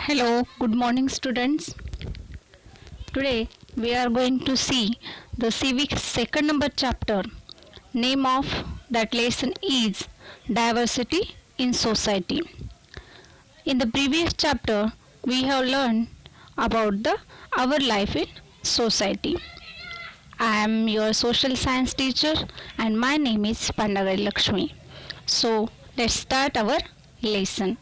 Hello, good morning students. Today we are going to see the civics second number chapter. Name of that lesson is diversity in society. In the previous chapter we have learned about the our life in society. I am your social science teacher and my name is Pandagai Lakshmi. So let's start our lesson.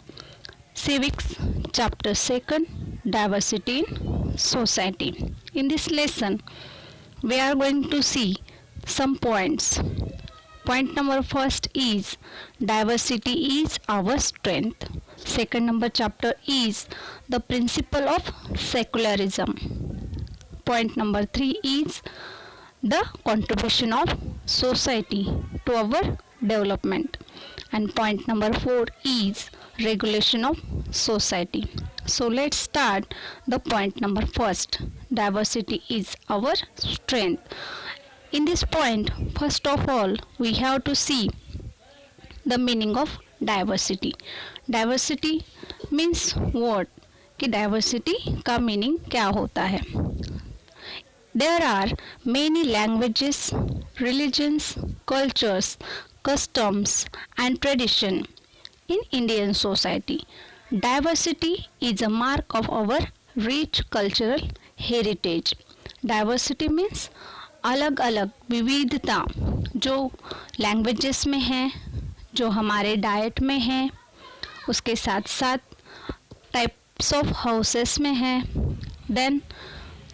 Civics chapter 2 Diversity in Society. In this lesson we are going to see some points. Point number first is diversity is our strength. Second number chapter is the principle of secularism. Point number 3 is the contribution of society to our development. And point number 4 is regulation of society. So let's start the point number first. Diversity is our strength. In this point, first of all, we have to see the meaning of diversity. Diversity means what? कि diversity का meaning क्या होता है? There are many languages, religions, cultures, customs and tradition in Indian society. Diversity is a mark of our rich cultural heritage. Diversity means अलग अलग विविधता जो languages में है, जो हमारे डाइट में है, उसके साथ साथ टाइप्स ऑफ हाउसेस में है, देन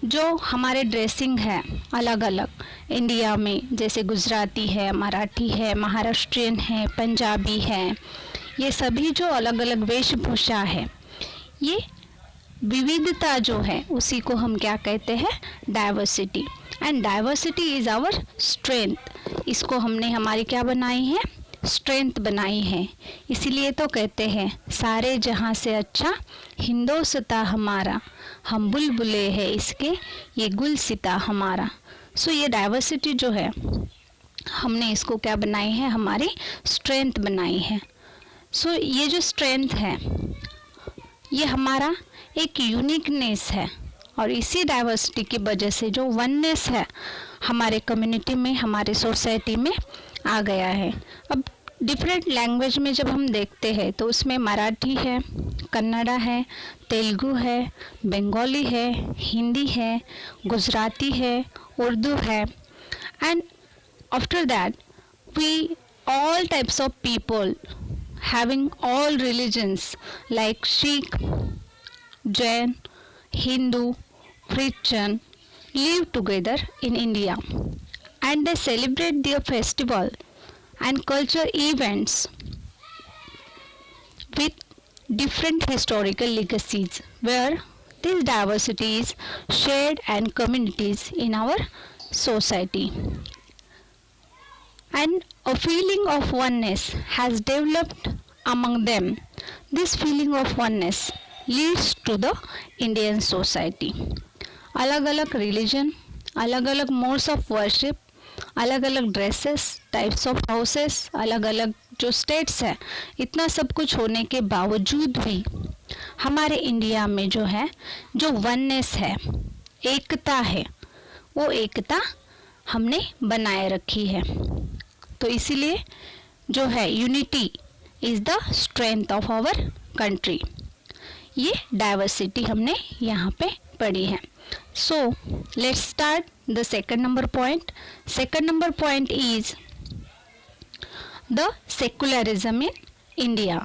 जो हमारे ड्रेसिंग है अलग अलग इंडिया में, जैसे गुजराती है, मराठी है, महाराष्ट्रियन है, पंजाबी है, ये सभी जो अलग अलग वेशभूषा है, ये विविधता जो है उसी को हम क्या कहते हैं? Diversity. And diversity is our strength. इसको हमने हमारी क्या बनाई है? स्ट्रेंथ बनाई है. इसीलिए तो कहते हैं सारे जहाँ से अच्छा हिंदोस्ता हमारा, हम बुलबुले हैं इसके ये गुलसिता हमारा. सो ये डाइवर्सिटी जो है हमने इसको क्या बनाई है? हमारी स्ट्रेंथ बनाई है. सो ये जो स्ट्रेंथ है ये हमारा एक यूनिकनेस है और इसी डाइवर्सिटी की वजह से जो वननेस है हमारे कम्युनिटी में, हमारे सोसाइटी में आ गया है. अब डिफरेंट लैंग्वेज में जब हम देखते हैं तो उसमें मराठी है, कन्नड़ा है, तेलुगु है, बंगाली है, हिंदी है, गुजराती है, उर्दू है. And after that we all types of people having all religions like Sikh, Jain, Hindu, Christian live together in India and they celebrate their festival and culture events with different historical legacies where this diversity is shared and communities in our society. And a feeling of oneness has developed among them. This feeling of oneness leads to the Indian society. अलग अलग religion, अलग अलग modes of worship, अलग अलग dresses, types of houses, अलग अलग जो states है, इतना सब कुछ होने के बावजूद भी हमारे इंडिया में जो है, जो वननेस है, एकता है, वो एकता हमने बनाए रखी है. तो इसीलिए जो है unity is the strength of our country. ये डाइवर्सिटी हमने यहाँ पे पढ़ी है. So let's start the second number point. Second number point is the secularism in India.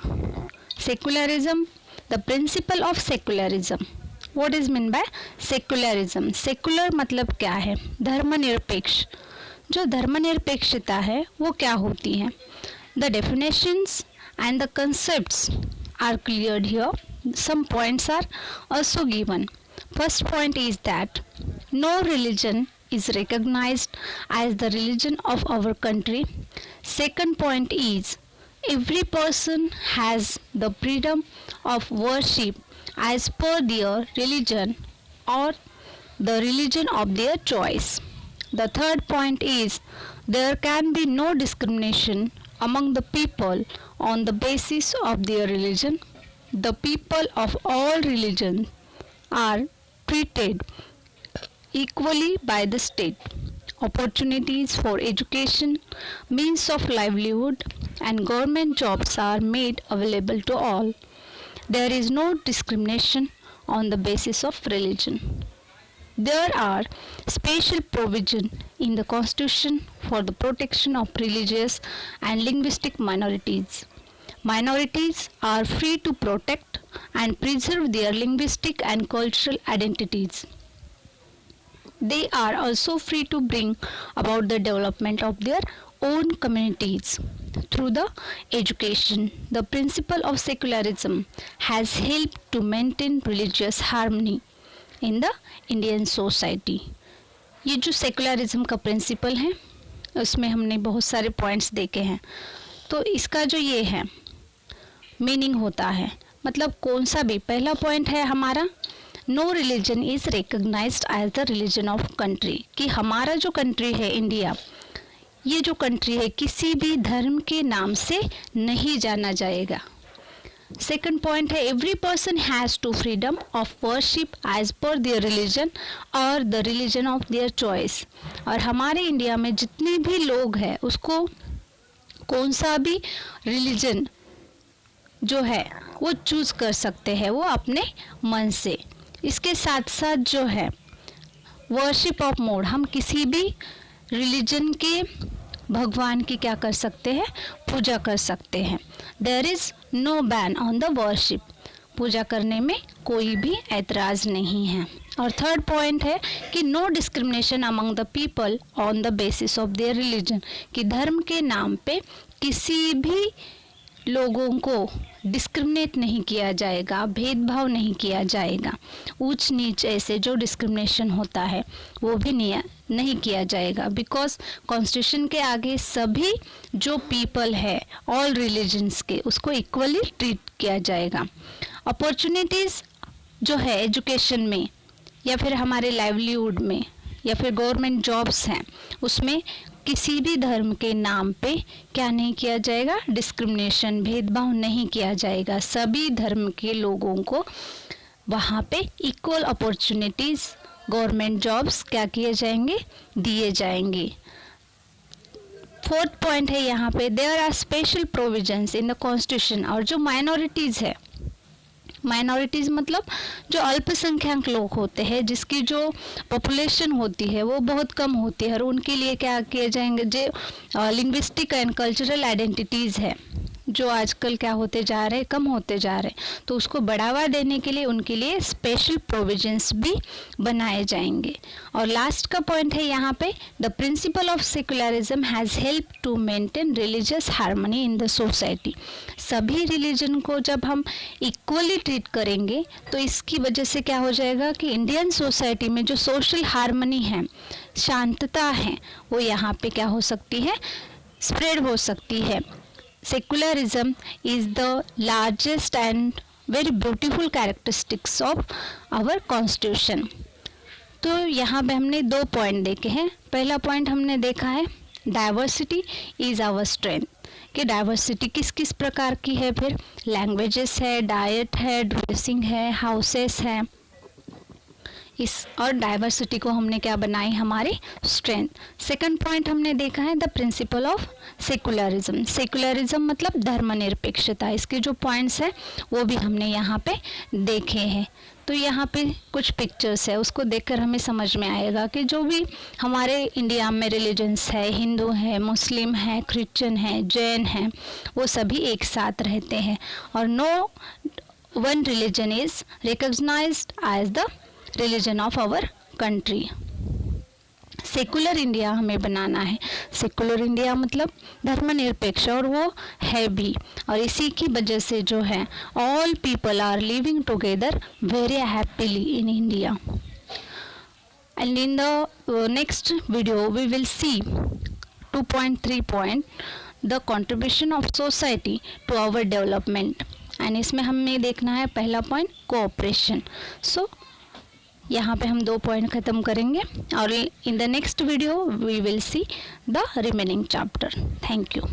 Secularism, the principle of secularism. What is mean by secularism? Secular मतलब क्या है? धर्मनिरपेक्ष. जो धर्मनिरपेक्षता है वो क्या होती है? The definitions and the concepts are cleared here. some points are also given. First point is that no religion is recognized as the religion of our country. Second point is every person has the freedom of worship as per their religion or the religion of their choice. The third point is there can be no discrimination among the people on the basis of their religion the people of all religions are treated equally by the state. Opportunities for education, means of livelihood, and government jobs are made available to all. There is no discrimination on the basis of religion. There are special provisions in the Constitution for the protection of religious and linguistic minorities. Minorities are free to protect and preserve their linguistic and cultural identities. They are also free to bring about the development of their own communities through the education. The principle of secularism has helped to maintain religious harmony in the Indian society. ये जो secularism का principal है उसमें हमने बहुत सारे points देखे हैं. तो इसका जो ये है मीनिंग होता है, मतलब कौन सा भी, पहला पॉइंट है हमारा no religion is recognised as the religion of country, कि हमारा जो कंट्री है इंडिया, ये जो कंट्री है किसी भी धर्म के नाम से नहीं जाना जाएगा. सेकंड पॉइंट है every person has to freedom of worship as per their religion और the religion of their choice. और हमारे इंडिया में जितने भी लोग हैं उसको कौन सा भी रिलीजन जो है वो चूज कर सकते हैं वो अपने मन से. इसके साथ साथ जो है वर्शिप ऑफ मोड, हम किसी भी रिलीजन के भगवान की क्या कर सकते हैं, पूजा कर सकते हैं. There is no ban on the worship, पूजा करने में कोई भी ऐतराज नहीं है. और थर्ड पॉइंट है कि no discrimination among the people on the basis of their religion, कि धर्म के नाम पे किसी भी लोगों को डिस्क्रिमिनेट नहीं किया जाएगा, भेदभाव नहीं किया जाएगा. ऊंच नीच ऐसे जो डिस्क्रिमिनेशन होता है वो भी नहीं किया जाएगा. बिकॉज कॉन्स्टिट्यूशन के आगे सभी जो पीपल है ऑल रिलीजन्स के उसको इक्वली ट्रीट किया जाएगा. अपॉर्चुनिटीज़ जो है एजुकेशन में या फिर हमारे लाइवलीहुड में या फिर गवर्नमेंट जॉब्स हैं उसमें किसी भी धर्म के नाम पे क्या नहीं किया जाएगा, डिस्क्रिमिनेशन, भेदभाव नहीं किया जाएगा. सभी धर्म के लोगों को वहाँ पे इक्वल अपॉर्चुनिटीज़, गवर्नमेंट जॉब्स क्या किए जाएंगे, दिए जाएंगे. फोर्थ पॉइंट है यहाँ पे there are special provisions in the constitution. और जो माइनॉरिटीज़ है, माइनॉरिटीज़ मतलब जो अल्पसंख्यक लोग होते हैं जिसकी जो पॉपुलेशन होती है वो बहुत कम होती है और उनके लिए क्या किए जाएंगे, जो लिंग्विस्टिक एंड कल्चरल आइडेंटिटीज़ है जो आजकल क्या होते जा रहे हैं, कम होते जा रहे हैं, तो उसको बढ़ावा देने के लिए उनके लिए स्पेशल प्रोविजंस भी बनाए जाएंगे. और लास्ट का पॉइंट है यहाँ पे the principle of secularism has help to maintain religious harmony in the society. सभी रिलीजन को जब हम इक्वली ट्रीट करेंगे तो इसकी वजह से क्या हो जाएगा कि इंडियन सोसाइटी में जो सोशल हार्मनी है, शांतता है, वो यहाँ पे क्या हो सकती है, स्प्रेड हो सकती है. Secularism is the largest and very beautiful characteristics of our constitution. तो यहाँ पे हमने दो पॉइंट देखे हैं. पहला पॉइंट हमने देखा है डाइवर्सिटी इज़ आवर स्ट्रेंथ, कि डाइवर्सिटी किस किस प्रकार की है, फिर लैंग्वेजेस है, डाइट है, ड्रेसिंग है, हाउसेस है. इस और डाइवर्सिटी को हमने क्या बनाई, हमारी स्ट्रेंथ. सेकंड पॉइंट हमने देखा है the principle of secularism. Secularism मतलब धर्मनिरपेक्षता. इसके जो पॉइंट्स हैं वो भी हमने यहाँ पे देखे हैं. तो यहाँ पे कुछ पिक्चर्स है, उसको देखकर हमें समझ में आएगा कि जो भी हमारे इंडिया में रिलीजन्स है, हिंदू है, मुस्लिम है, क्रिश्चियन है, जैन है, वो सभी एक साथ रहते हैं और no one religion is recognised as the religion of our country. Secular India हमें बनाना है. सेकुलर इंडिया मतलब धर्मनिरपेक्ष, और वो है भी. और इसी की वजह से जो है all people are living together very happily in India. And in the next video we will see 2.3 point the contribution of society to our development. And इसमें हमें देखना है पहला पॉइंट कोऑपरेशन. सो यहाँ पे हम 2 पॉइंट ख़त्म करेंगे और in the next video we will see the remaining chapter. Thank you.